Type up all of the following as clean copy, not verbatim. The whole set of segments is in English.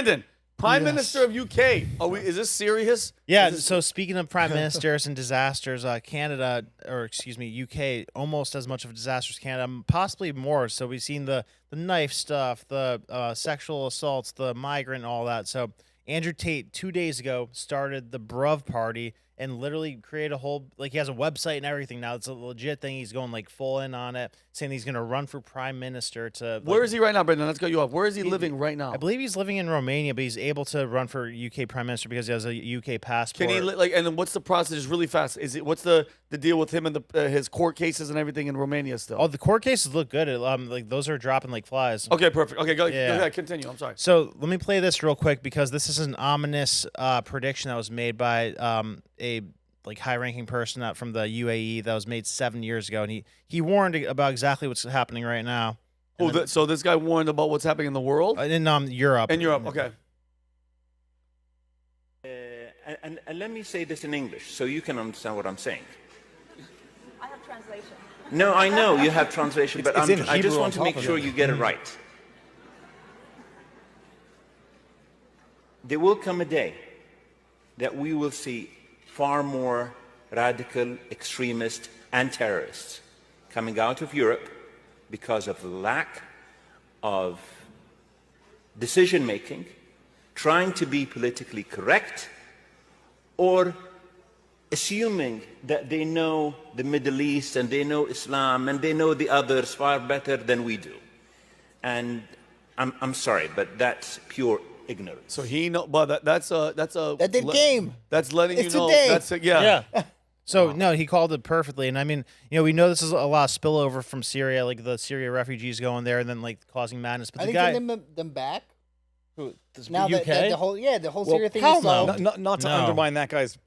Brandon, Prime Minister of UK. Is this serious? Yeah. So speaking of prime ministers and disasters, Canada, or excuse me, UK, almost as much of a disaster as Canada, possibly more. So we've seen the knife stuff, the sexual assaults, the migrant, and all that. So Andrew Tate 2 days ago started the BRUV Party and literally created a whole, like, he has a website and everything now. It's a legit thing. He's going like full in on it, saying he's going to run for prime minister. Where is he right now, Brendan? Let's cut you off. Where is he living right now? I believe he's living in Romania, but he's able to run for UK prime minister because he has a UK passport. Can he and then what's the process? Just really fast. What's the deal with him and his court cases and everything in Romania still? Oh, the court cases look good. Like those are dropping like flies. Okay, perfect. Okay, go ahead. Continue. I'm sorry. So let me play this real quick because this is an ominous prediction that was made by a high-ranking person out from the UAE that was made 7 years ago, and he warned about exactly what's happening right now. So this guy warned about what's happening in the world? In Europe. In Europe, okay. And let me say this in English so you can understand what I'm saying. I have translation. No, I know you have translation, but I just want to make sure you get it right. There will come a day that we will see far more radical extremists and terrorists coming out of Europe because of the lack of decision-making, trying to be politically correct, or assuming that they know the Middle East and they know Islam and they know the others far better than we do. And I'm sorry, but that's pure ignorance. So but that's a the game. That's letting it's you know. Today. That's yeah. So no, he called it perfectly, and I mean, we know this is a lot of spillover from Syria, like the Syria refugees going there and then like causing madness. But I the think guy, them back. Who, now UK? the whole Syria thing is no. solved. Not to undermine that guy's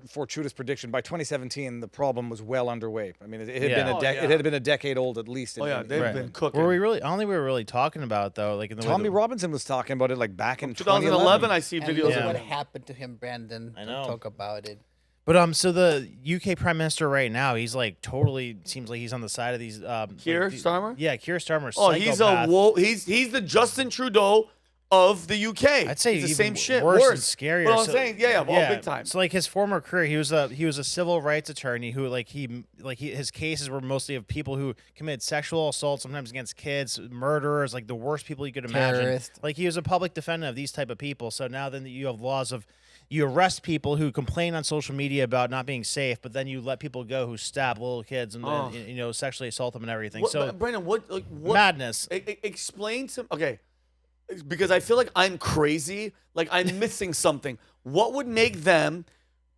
fortuitous prediction. By 2017, the problem was well underway. I mean, it had been a decade old at least. They've been cooking. Were we really? I don't think we were really talking about it, though. Like in the Tommy Robinson was talking about it like back in 2011. I see And videos look of what it. happened to him, Brandon. I know. Talk about it. But so the UK Prime Minister right now, he's like totally seems like he's on the side of these. Keir Starmer. Yeah, Keir Starmer. Oh, he's the Justin Trudeau of the UK. I'd say it's the even same shit. worse and Worse. scarier. But I'm saying, big time. So like his former career, he was a civil rights attorney who his cases were mostly of people who committed sexual assault, sometimes against kids, murderers, like the worst people you could imagine. Terrorist. Like he was a public defender of these type of people. So now then you have laws of you arrest people who complain on social media about not being safe, but then you let people go who stab little kids and then, sexually assault them and everything. So Brandon, what madness? Explain to because I feel like I'm crazy, like I'm missing something. What would make them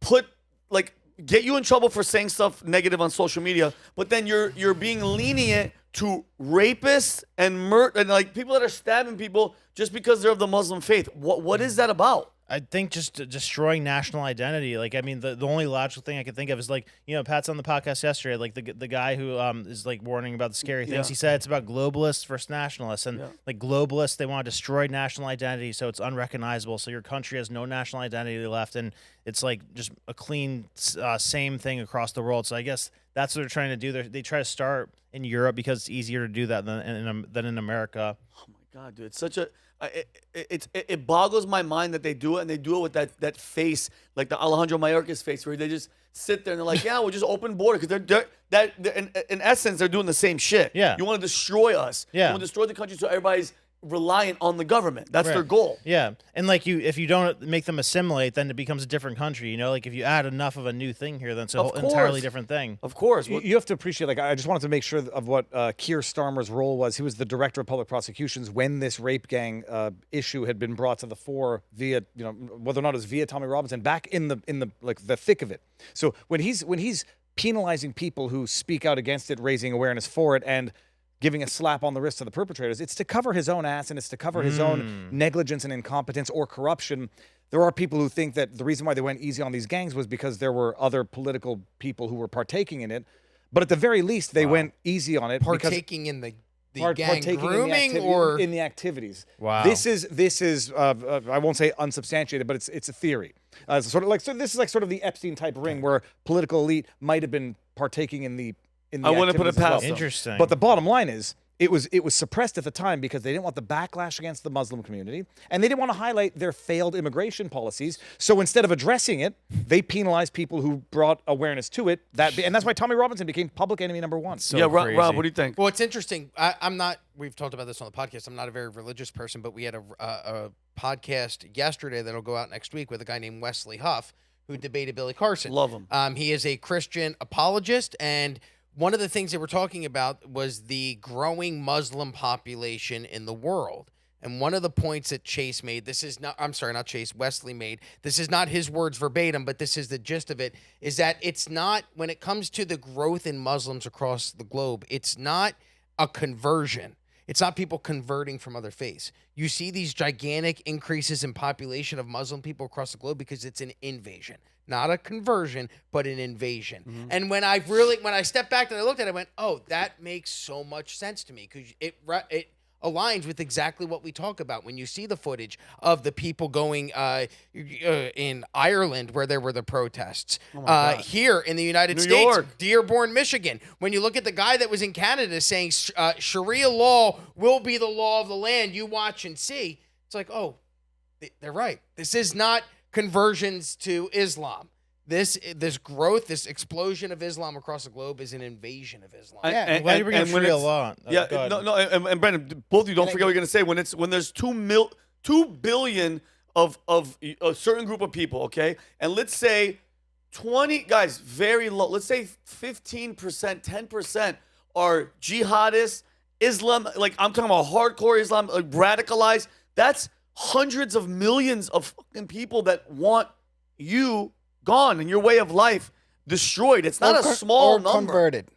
get you in trouble for saying stuff negative on social media, but then you're being lenient to rapists and like people that are stabbing people just because they're of the Muslim faith? What is that about? I think just destroying national identity. Like, I mean, the only logical thing I could think of is like, Pat's on the podcast yesterday, like the guy who is like warning about the scary things. He said it's about globalists versus nationalists, and like globalists, they want to destroy national identity so it's unrecognizable. So your country has no national identity left, and it's like just a clean same thing across the world. So I guess that's what they're trying to do. They try to start in Europe because it's easier to do that than in America. Oh my God, dude! It's such a it boggles my mind that they do it, and they do it with that face, like the Alejandro Mayorkas face, where they just sit there and they're like, "Yeah, we'll just open border," because they're in essence they're doing the same shit. Yeah, you want to destroy us. Yeah, you want to destroy the country so everybody's reliant on the government. That's their goal. Yeah, and like if you don't make them assimilate, then it becomes a different country. Like if you add enough of a new thing here, then it's an entirely different thing. Of course, you have to appreciate. Like, I just wanted to make sure of what Keir Starmer's role was. He was the director of public prosecutions when this rape gang issue had been brought to the fore via, whether or not it was via Tommy Robinson, back in the thick of it. So when he's penalizing people who speak out against it, raising awareness for it, and giving a slap on the wrist to the perpetrators, it's to cover his own ass and it's to cover his own negligence and incompetence or corruption. There are people who think that the reason why they went easy on these gangs was because there were other political people who were partaking in it. But at the very least, they went easy on it. Partaking in the gang grooming in the activities. Wow. This is I won't say unsubstantiated, but it's a theory. This is like sort of the Epstein type ring where political elite might have been partaking in the I wouldn't put it past them. Interesting. But the bottom line is, it was suppressed at the time because they didn't want the backlash against the Muslim community, and they didn't want to highlight their failed immigration policies. So instead of addressing it, they penalized people who brought awareness to it. And that's why Tommy Robinson became public enemy number one. So yeah, crazy. Rob, what do you think? Well, it's interesting. I'm not. We've talked about this on the podcast. I'm not a very religious person, but we had a podcast yesterday that'll go out next week with a guy named Wesley Huff who debated Billy Carson. Love him. He is a Christian apologist, and one of the things they were talking about was the growing Muslim population in the world. And one of the points that Chase made, not Chase, Wesley made, this is not his words verbatim, but this is the gist of it, is that it's not, when it comes to the growth in Muslims across the globe, it's not a conversion. It's not people converting from other faiths. You see these gigantic increases in population of Muslim people across the globe because it's an invasion. Not a conversion, but an invasion. Mm-hmm. And when I stepped back and I looked at it, I went, oh, that makes so much sense to me because it aligns with exactly what we talk about. When you see the footage of the people going in Ireland where there were the protests, here in the United States, York. Dearborn, Michigan, when you look at the guy that was in Canada saying Sharia law will be the law of the land, you watch and see, it's like, oh, they're right. This is not conversions to Islam. This growth, this explosion of Islam across the globe is an invasion of Islam. And glad you bring up Sharia law. Yeah, and Brandon, both of you don't forget what you're gonna say when there's 2 billion of a certain group of people, okay, and let's say 20 guys, very low. Let's say 15%, 10% are jihadists, Islam. Like I'm talking about hardcore Islam, like radicalized. That's hundreds of millions of fucking people that want you gone and your way of life destroyed. It's not a small number. Converted.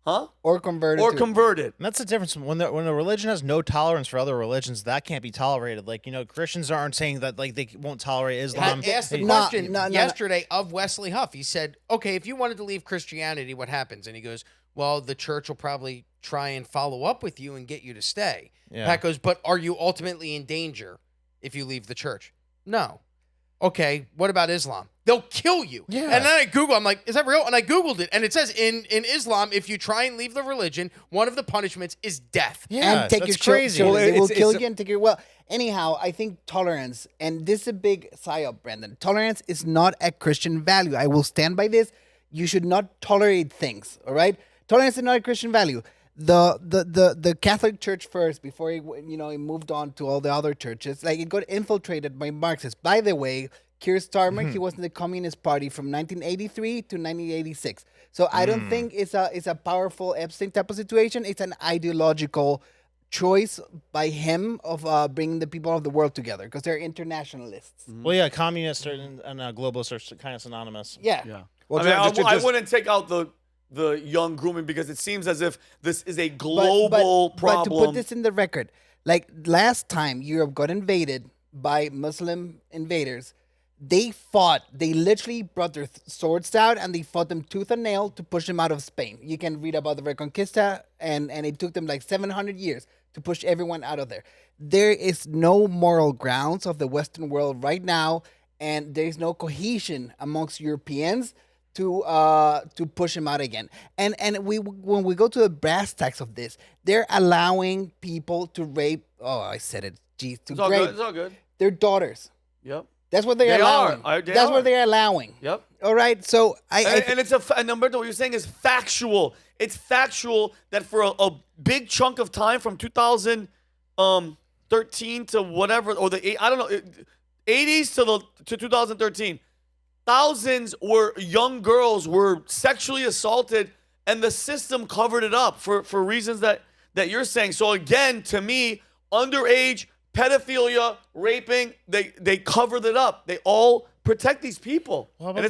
Huh? Or converted. Or converted. And that's the difference. When a religion has no tolerance for other religions, that can't be tolerated. Like, Christians aren't saying that like they won't tolerate Islam. I asked the question yesterday of Wesley Huff. He said, okay, if you wanted to leave Christianity, what happens? And he goes, well, the church will probably try and follow up with you and get you to stay. Yeah. Pat goes, but are you ultimately in danger if you leave the church? No. Okay, what about Islam? They'll kill you. Yeah. And then I Google, I'm like, is that real? And I Googled it, and it says in Islam, if you try and leave the religion, one of the punishments is death. Yeah, and take that's your crazy. children. They will It's- kill it's- you and take your... Well, anyhow, I think tolerance, and this is a big psyop, Brandon. Tolerance is not a Christian value. I will stand by this. You should not tolerate things, all right? Tolerance is not a Christian value. The Catholic Church first, before it moved on to all the other churches, like it got infiltrated by Marxists. By the way, Keir Starmer, he was in the Communist Party from 1983 to 1986. So I don't think it's a powerful Epstein type of situation. It's an ideological choice by him of bringing the people of the world together because they're internationalists. Well, yeah, communists and globalists are kind of synonymous. Yeah. Well, I wouldn't take out the young grooming because it seems as if this is a global problem. But to put this in the record, like last time Europe got invaded by Muslim invaders, they literally brought their swords out and they fought them tooth and nail to push them out of Spain. You can read about the Reconquista and it took them like 700 years to push everyone out of there. There is no moral grounds of the Western world right now, and there is no cohesion amongst Europeans to push him out again. And when we go to the brass tacks of this, they're allowing people to rape. Oh, I said it. Jeez, to rape. It's all good. Their daughters. Yep. That's what they're allowing. That's what they're allowing. Yep. All right. So and it's and Umberto, what you're saying is factual. It's factual that for a big chunk of time from 2013 to whatever, or I don't know, 80s to 2013. Thousands young girls were sexually assaulted, and the system covered it up for reasons that you're saying. So again, to me, underage, pedophilia, raping, they covered it up. They all protect these people, and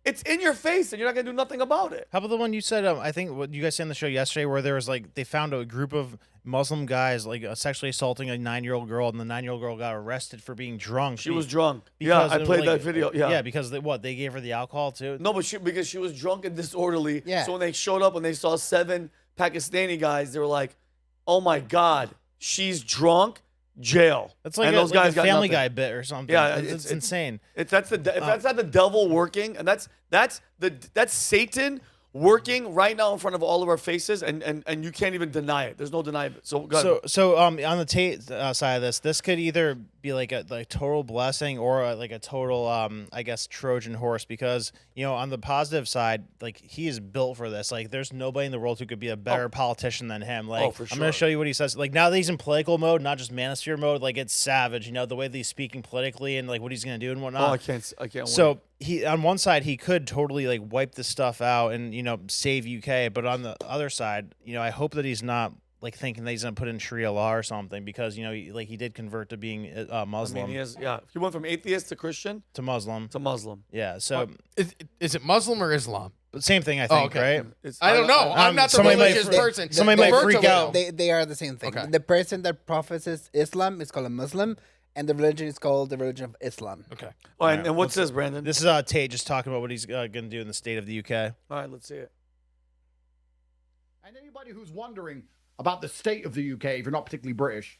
it's in your face, and you're not gonna do nothing about it. How about the one you said? I think what you guys said on the show yesterday, where there was like they found a group of Muslim guys like sexually assaulting a 9-year-old girl, and the 9-year-old girl got arrested for being drunk. She was drunk. Yeah, I played that video. Yeah, because they gave her the alcohol too. No, but because she was drunk and disorderly. Yeah. So when they showed up and they saw 7 Pakistani guys, they were like, "Oh my God, she's drunk." Jail. That's like, and those like guys a got Family nothing. Guy bit or something. Yeah, it's insane. If that's not the devil working, and that's Satan working right now in front of all of our faces, and you can't even deny it. There's no denying it. So, go ahead. So on the Tate side of this could either be like a total blessing or like a total I guess Trojan horse, because on the positive side, like he is built for this. Like there's nobody in the world who could be a better politician than him. Like for I'm gonna show you what he says. Like now that he's in political mode, not just manosphere mode, like it's savage. The way that he's speaking politically and like what he's gonna do and whatnot. I can't wait. So he on one side he could totally like wipe this stuff out and save UK, but on the other side, I hope that he's not like thinking that he's gonna put in Sharia law or something, because he did convert to being Muslim. I mean, he went from atheist to Christian to Muslim. Yeah. So Is it Muslim or Islam? same thing, I think, okay. right? I don't know. I'm not the somebody might religious person. somebody might Roberto freak will out. know. They are the same thing. Okay. The person that professes Islam is called a Muslim, and the religion is called the religion of Islam. Okay. All right, and what's this, Brandon? This is Tate just talking about what he's gonna do in the state of the UK. All right, let's see it. And anybody who's wondering about the state of the UK, if you're not particularly British,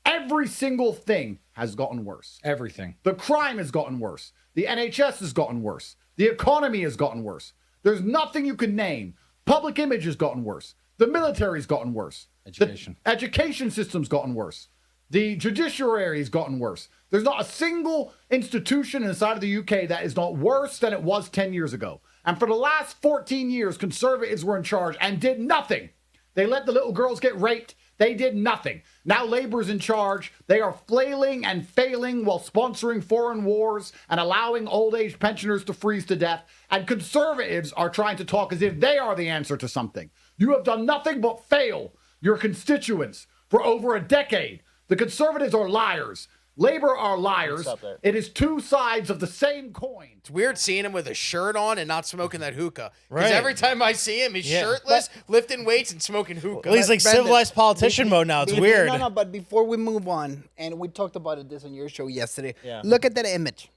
every single thing has gotten worse. Everything. The crime has gotten worse. The NHS has gotten worse. The economy has gotten worse. There's nothing you can name. Public image has gotten worse. The military's gotten worse. Education. The education system's gotten worse. The judiciary has gotten worse. There's not a single institution inside of the UK that is not worse than it was 10 years ago. And for the last 14 years, Conservatives were in charge and did nothing. They let the little girls get raped. They did nothing. Now Labour's in charge. They are flailing and failing while sponsoring foreign wars and allowing old age pensioners to freeze to death. And Conservatives are trying to talk as if they are the answer to something. You have done nothing but fail your constituents for over a decade. The Conservatives are liars. Labour are liars. It is two sides of the same coin. It's weird seeing him with a shirt on and not smoking that hookah. Because Right. every time I see him, he's shirtless, lifting weights, and smoking hookah. Well, he's like Brandon, civilized politician mode now. It's weird. No, but before we move on, and we talked about this on your show yesterday, Yeah. look at that image,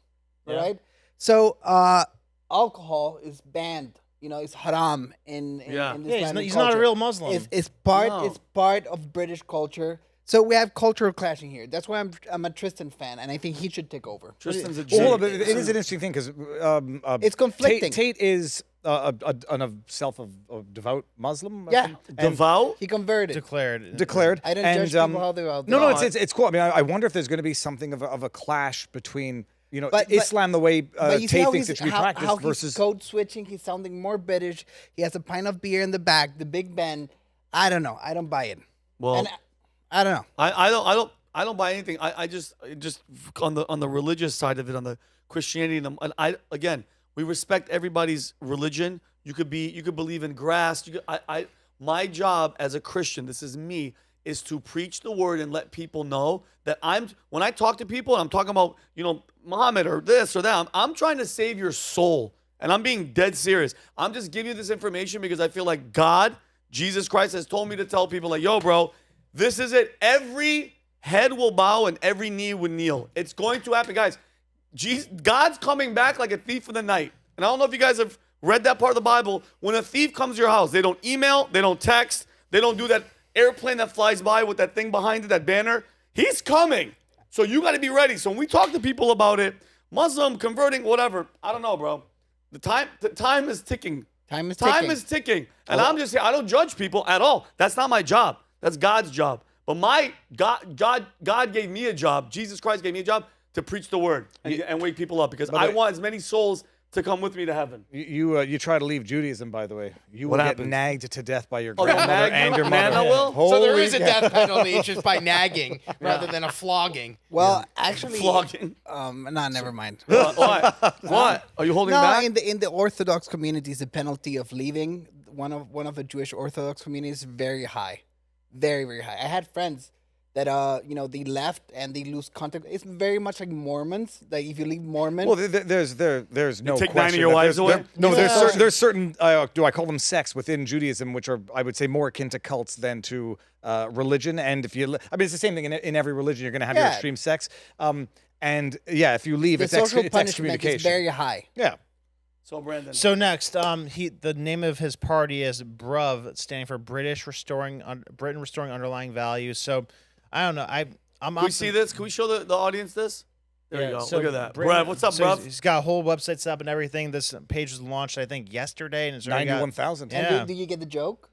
all Yeah. right? So alcohol is banned. It's haram in Yeah. in Yeah, Islamic he's not a culture. real Muslim. It's part No. it's part of British culture. So we have cultural clashing here. That's why I'm a Tristan fan, and I think he should take over. Tristan's a Well, Jew. hold on, but it is an interesting thing because It's conflicting. Tate is a devout Muslim. I Yeah. think. And Devout? He converted. declared. I don't and, judge people how they are. No, it's cool. I mean, I wonder if there's going to be something of a clash between But- Islam the way But you see Tate how thinks he's, it should be how practiced he's versus. code switching. He's sounding more British. He has a pint of beer in the back. The Big Ben. I don't know. I don't buy it. Well, And I don't know. I don't buy anything. I just on the religious side of it, on the Christianity, and again, we respect everybody's religion. You could believe in grass. My job as a Christian, this is me, is to preach the word and let people know that when I talk to people, and I'm talking about Muhammad or this or that, I'm trying to save your soul, and I'm being dead serious. I'm just giving you this information because I feel like God, Jesus Christ, has told me to tell people like, yo, bro, this is it. Every head will bow and every knee will kneel. It's going to happen, guys. God's coming back like a thief in the night. And I don't know if you guys have read that part of the Bible. When a thief comes to your house, they don't email, they don't text, they don't do that airplane that flies by with that thing behind it, that banner. He's coming. So you got to be ready. So when we talk to people about it, Muslim, converting, whatever, I don't know, bro. The time is ticking. Time is ticking. And I'm just saying, I don't judge people at all. That's not my job. That's God's job. But my God gave me a job. Jesus Christ gave me a job to preach the word and wake people up because I want as many souls to come with me to heaven. You try to leave Judaism, by the way. You What will happens? get nagged to death by your Oh, they'll grandmother nag and you? your Man, mother. I will? So there is a Holy death penalty. It's just by nagging rather than a flogging. Well, actually, Flogging. no, never mind. What? Are you holding No, back? in the Orthodox communities, the penalty of leaving one of the Jewish Orthodox communities is very high, very very high. I had friends that they left and they lose contact. It's very much like Mormons. Like if you leave Mormon, Well, there's no take 9 of question your that wives there's- away? No, Yeah. there's certain do I call them sects within Judaism, which are I would say more akin to cults than to religion. And if you, I mean, it's the same thing in every religion. You're going to have your Yeah. extreme sects. And yeah, if you leave, the it's social punishment is excommunication. very high. Yeah. So, Brandon. So next, the name of his party is BRUV, standing for Britain Restoring Underlying Values. So I don't know. Can we see this? Can we show the audience this? There you go. so Look at that. Britain- Bruv, what's up, so bruv? He's got a whole website set up and everything. This page was launched, I think, yesterday, and it's already got 91,000. Yeah. And did you get the joke?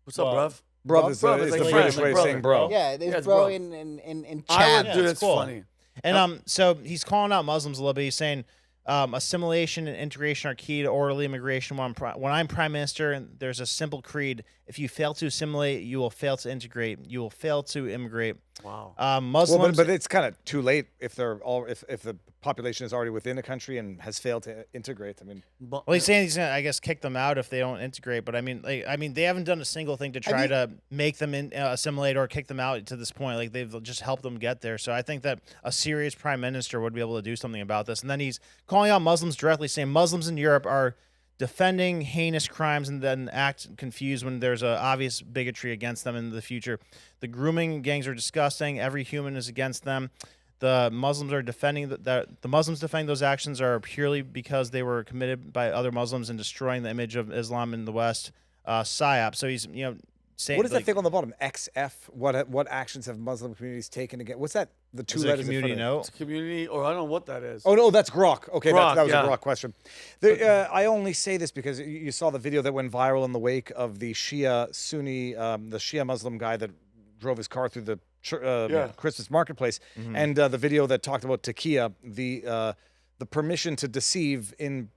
What's up, bruv? Bruv is Bruv the is like British friend, way like of saying bro. Yeah, there's it's bro bro. in I chat. would do it's that's cool. funny. And so he's calling out Muslims a little bit. He's saying assimilation and integration are key to orderly immigration. When I'm prime minister, and there's a simple creed: if you fail to assimilate, you will fail to integrate. You will fail to immigrate. Wow. Muslims. Well, but it's kind of too late if they're all if the population is already within the country and has failed to integrate. I mean, Well, he's saying he's gonna, I guess, kick them out if they don't integrate. But I mean, they haven't done a single thing to try to make them assimilate or kick them out to this point. Like they've just helped them get there. So I think that a serious prime minister would be able to do something about this. And then he's calling out Muslims directly, saying Muslims in Europe are defending heinous crimes and then act confused when there's a obvious bigotry against them in the future. The grooming gangs are disgusting. Every human is against them. The Muslims are defending the Muslims defending those actions are purely because they were committed by other Muslims and destroying the image of Islam in the West. PSYOP. So he's saying what is that thing on the bottom? XF. What actions have Muslim communities taken against? What's that? The two is it a letters. community in front of it? note. It's community, or I don't know what that is. Oh no, that's Grok. Okay, Grok, that was yeah. a Grok question. I only say this because you saw the video that went viral in the wake of the Shia Sunni, the Shia Muslim guy that drove his car through the Christmas marketplace, and the video that talked about Taqiya, the permission to deceive in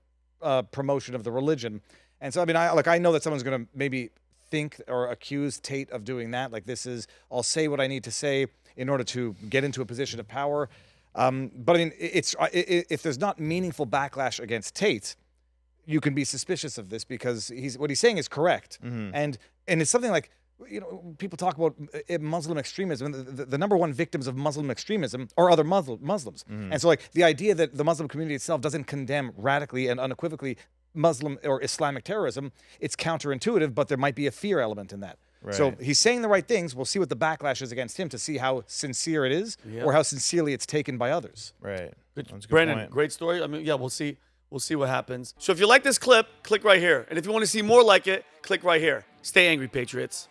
promotion of the religion. And so I mean, I know that someone's going to maybe think or accuse Tate of doing that. Like this is, I'll say what I need to say in order to get into a position of power. But I mean, if there's not meaningful backlash against Tate, you can be suspicious of this because what he's saying is correct. And it's something like, people talk about Muslim extremism. The number one victims of Muslim extremism are other Muslims. And so like the idea that the Muslim community itself doesn't condemn radically and unequivocally Muslim or Islamic terrorism, it's counterintuitive, but there might be a fear element in that. Right. So he's saying the right things. We'll see what the backlash is against him to see how sincere it is or how sincerely it's taken by others. Right. That's a good Brandon, point. great story. I mean, yeah, we'll see. We'll see what happens. So if you like this clip, click right here. And if you want to see more like it, click right here. Stay angry, Patriots.